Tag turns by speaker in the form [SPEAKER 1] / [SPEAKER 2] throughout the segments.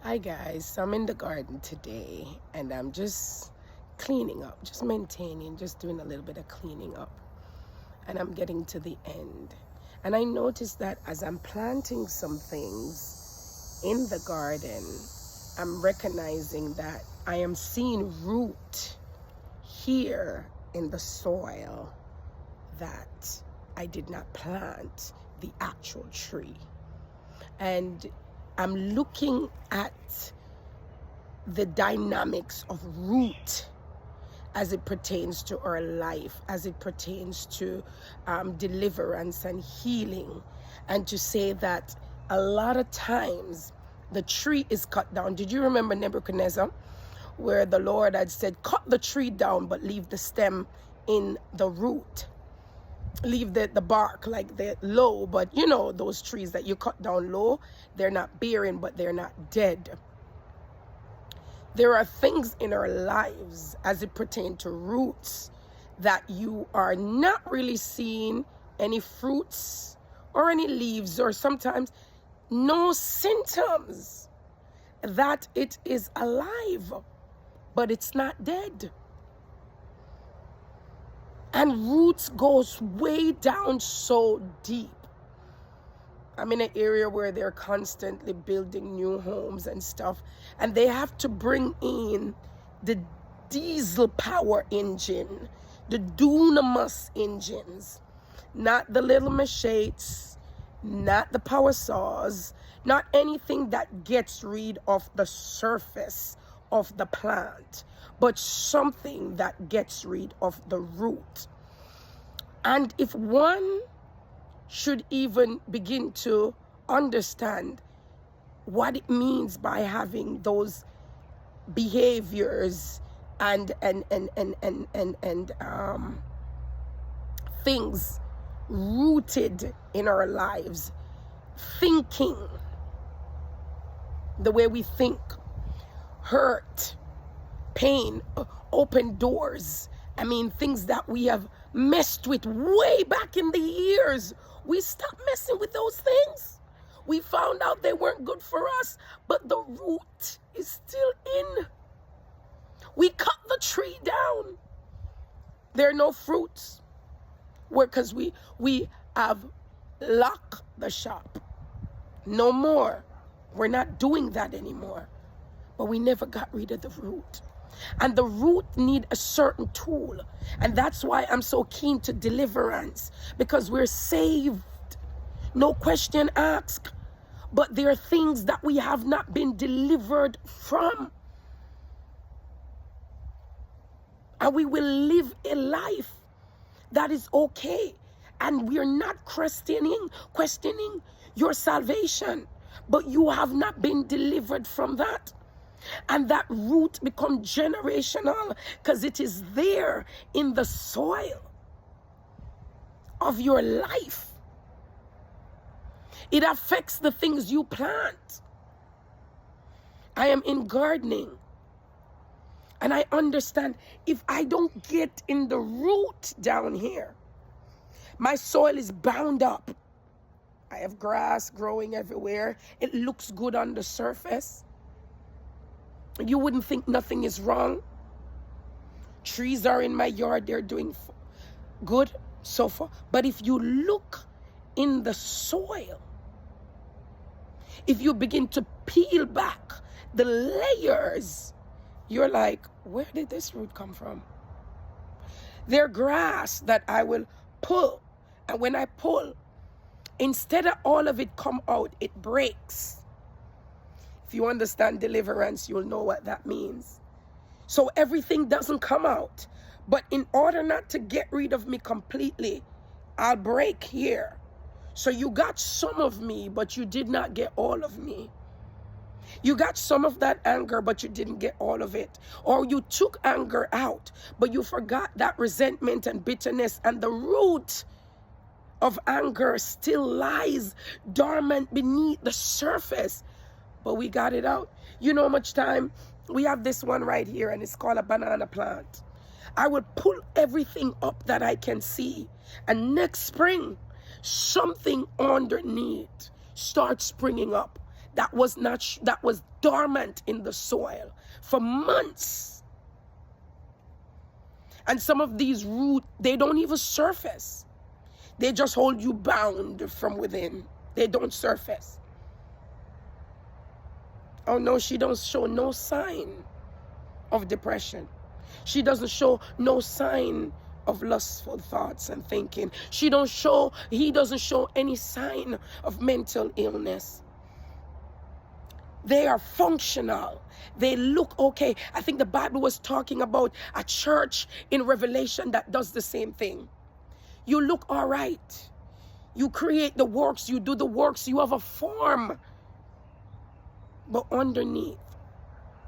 [SPEAKER 1] Hi guys, so I'm in the garden today and I'm just cleaning up, just maintaining, just doing a little bit of cleaning up. And I'm getting to the end. And I noticed that as I'm planting some things in the garden, I'm recognizing that I am seeing root here in the soil that I did not plant the actual tree. And I'm looking at the dynamics of root as it pertains to our life, as it pertains to deliverance and healing, and to say that a lot of times the tree is cut down. Did you remember Nebuchadnezzar, where the Lord had said, cut the tree down, but leave the stem in the root? Leave the bark like the low, but you know those trees that you cut down low, they're not bearing, but they're not dead. There are things in our lives as it pertains to roots that you are not really seeing any fruits or any leaves, or sometimes no symptoms that it is alive, but it's not dead. And roots goes way down so deep. I'm in an area where they're constantly building new homes and stuff, and they have to bring in the diesel power engine, the Dunamis engines, not the little machetes, not the power saws, not anything that gets rid of the surface of the plant, but something that gets rid of the root. And if one should even begin to understand what it means by having those behaviors and things rooted in our lives, thinking the way we think, hurt, pain, open doors. I mean, things that we have messed with way back in the years. We stopped messing with those things. We found out they weren't good for us, but the root is still in. We cut the tree down. There are no fruits. Because we have locked the shop. No more. We're not doing that anymore. But we never got rid of the root. And the root need a certain tool. And that's why I'm so keen to deliverance. Because we're saved. No question asked. But there are things that we have not been delivered from. And we will live a life that is okay. And we're not questioning your salvation. But you have not been delivered from that. And that root become generational because it is there in the soil of your life. It affects the things you plant. I am in gardening. And I understand if I don't get in the root down here, my soil is bound up. I have grass growing everywhere. It looks good on the surface. You wouldn't think nothing is wrong. Trees are in my yard. They're doing good so far. But if you look in the soil, if you begin to peel back the layers, you're like, where did this root come from? They're grass that I will pull. And when I pull, instead of all of it come out, it breaks. If you understand deliverance, you'll know what that means. So everything doesn't come out. But in order not to get rid of me completely, I'll break here. So you got some of me, but you did not get all of me. You got some of that anger, but you didn't get all of it. Or you took anger out, but you forgot that resentment and bitterness, and the root of anger still lies dormant beneath the surface. But we got it out. You know how much time? We have this one right here, and it's called a banana plant. I will pull everything up that I can see. And next spring, something underneath starts springing up. that was not that was dormant in the soil for months. And some of these roots, they don't even surface. They just hold you bound from within. They don't surface. Oh no, she don't show no sign of depression. She doesn't show no sign of lustful thoughts and thinking. He doesn't show any sign of mental illness. They are functional. They look okay. I think the Bible was talking about a church in Revelation that does the same thing. You look all right. You create the works, you do the works, you have a form. But underneath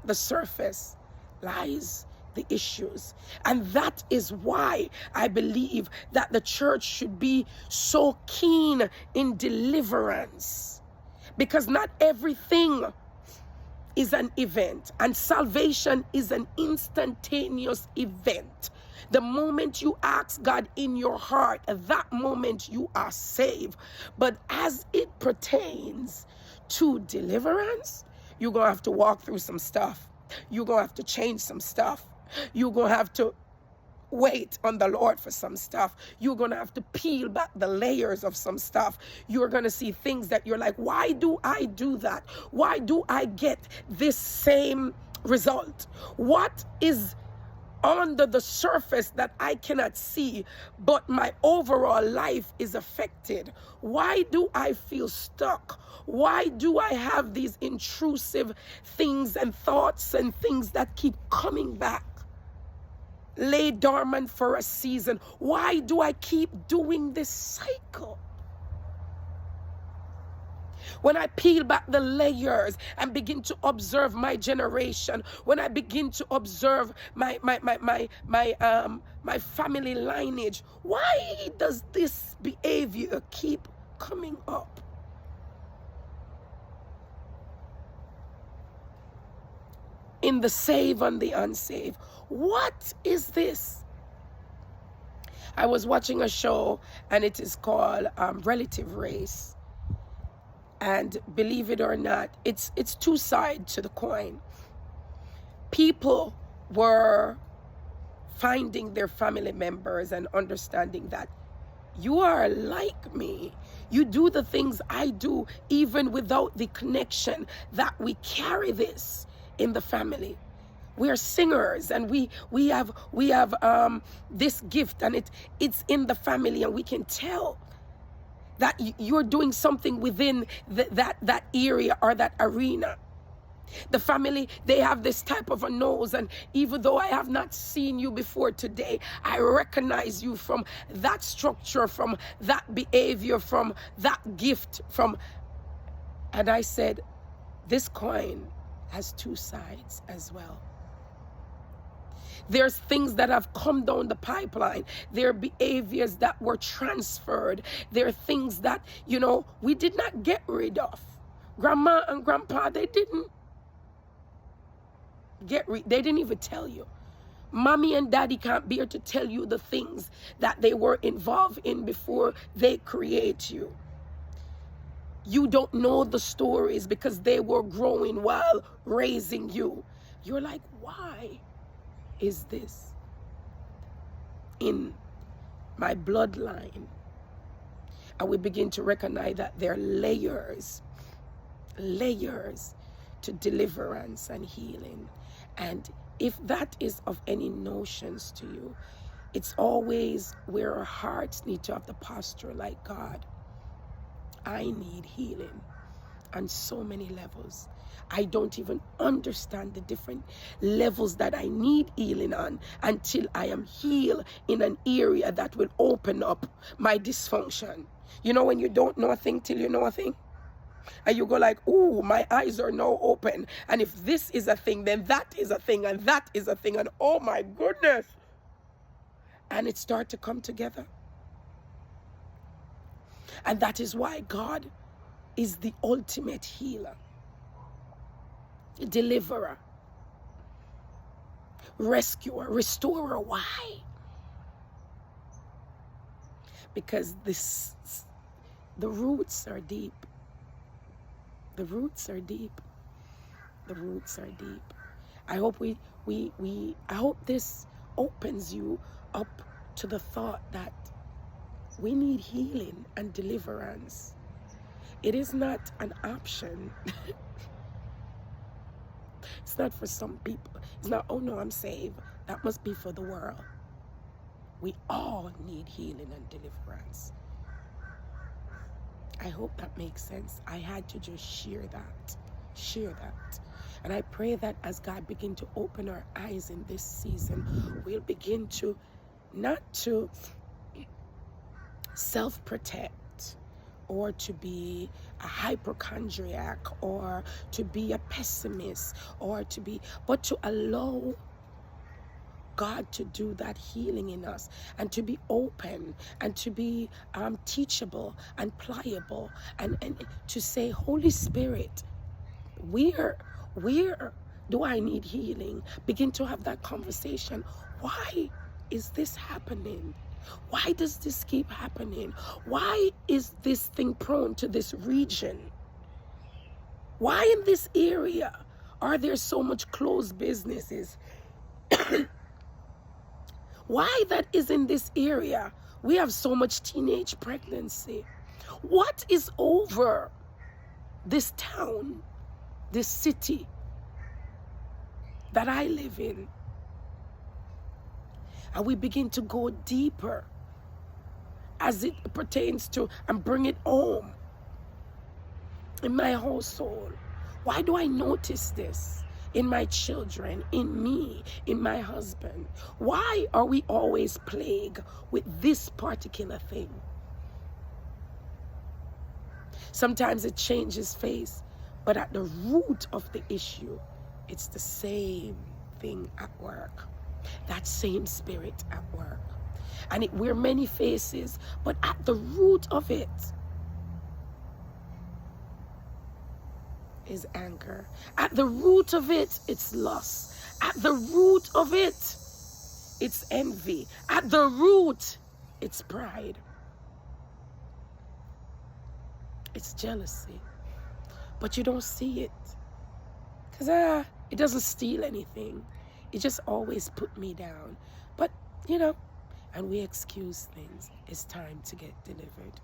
[SPEAKER 1] the surface lies the issues. And that is why I believe that the church should be so keen in deliverance. Because not everything is an event, and salvation is an instantaneous event. The moment you ask God in your heart, at that moment you are saved. But as it pertains to deliverance, you're going to have to walk through some stuff. You're going to have to change some stuff. You're going to have to wait on the Lord for some stuff. You're going to have to peel back the layers of some stuff. You're going to see things that you're like, why do I do that? Why do I get this same result? What is under the surface that I cannot see, but my overall life is affected? Why do I feel stuck? Why do I have these intrusive things and thoughts and things that keep coming back? Lay dormant for a season. Why do I keep doing this cycle? When I peel back the layers and begin to observe my generation, when I begin to observe my family lineage, why does this behavior keep coming up? In the saved and the unsaved. What is this? I was watching a show and it is called Relative Race. And believe it or not, it's two sides to the coin. People were finding their family members and understanding that you are like me. You do the things I do even without the connection, that we carry this in the family. We are singers and we have this gift, and it's in the family, and we can tell that you're doing something within that area or that arena. The family, they have this type of a nose, and even though I have not seen you before today, I recognize you from that structure, from that behavior, from that gift, and I said, this coin has two sides as well. There's things that have come down the pipeline. There are behaviors that were transferred. There are things that, we did not get rid of. Grandma and grandpa, they didn't they didn't even tell you. Mommy and daddy can't bear to tell you the things that they were involved in before they create you. You don't know the stories because they were growing while raising you. You're like, why is this in my bloodline? And we begin to recognize that there are layers to deliverance and healing. And if that is of any notions to you, it's always where our hearts need to have the posture like, God, I need healing on so many levels. I don't even understand the different levels that I need healing on until I am healed in an area that will open up my dysfunction. You know when you don't know a thing till you know a thing? And you go like, ooh, my eyes are now open. And if this is a thing, then that is a thing, and that is a thing, and oh my goodness. And it starts to come together. And that is why God is the ultimate healer, deliverer, rescuer, restorer. Why? Because the roots are deep. The roots are deep. The roots are deep. I hope I hope this opens you up to the thought that we need healing and deliverance. It is not an option. It's not for some people. It's not, oh no, I'm saved. That must be for the world. We all need healing and deliverance. I hope that makes sense. I had to just share that. And I pray that as God begin to open our eyes in this season, we'll begin to not to self-protect or to be a hypochondriac or to be a pessimist but to allow God to do that healing in us, and to be open, and to be teachable and pliable, and to say, Holy Spirit, where do I need healing? Begin to have that conversation. Why is this happening? Why does this keep happening? Why is this thing prone to this region? Why in this area are there so much closed businesses? Why that is in this area we have so much teenage pregnancy? What is over this town, this city that I live in? And we begin to go deeper as it pertains to, and bring it home in my household. Why do I notice this in my children, in me, in my husband? Why are we always plagued with this particular thing? Sometimes it changes face, but at the root of the issue, it's the same thing at work. That same spirit at work. And it wear many faces, but at the root of it is anger. At the root of it, it's lust. At the root of it, it's envy. At the root, it's pride. It's jealousy. But you don't see it. Because it doesn't steal anything. It just always put me down. But, and we excuse things. It's time to get delivered.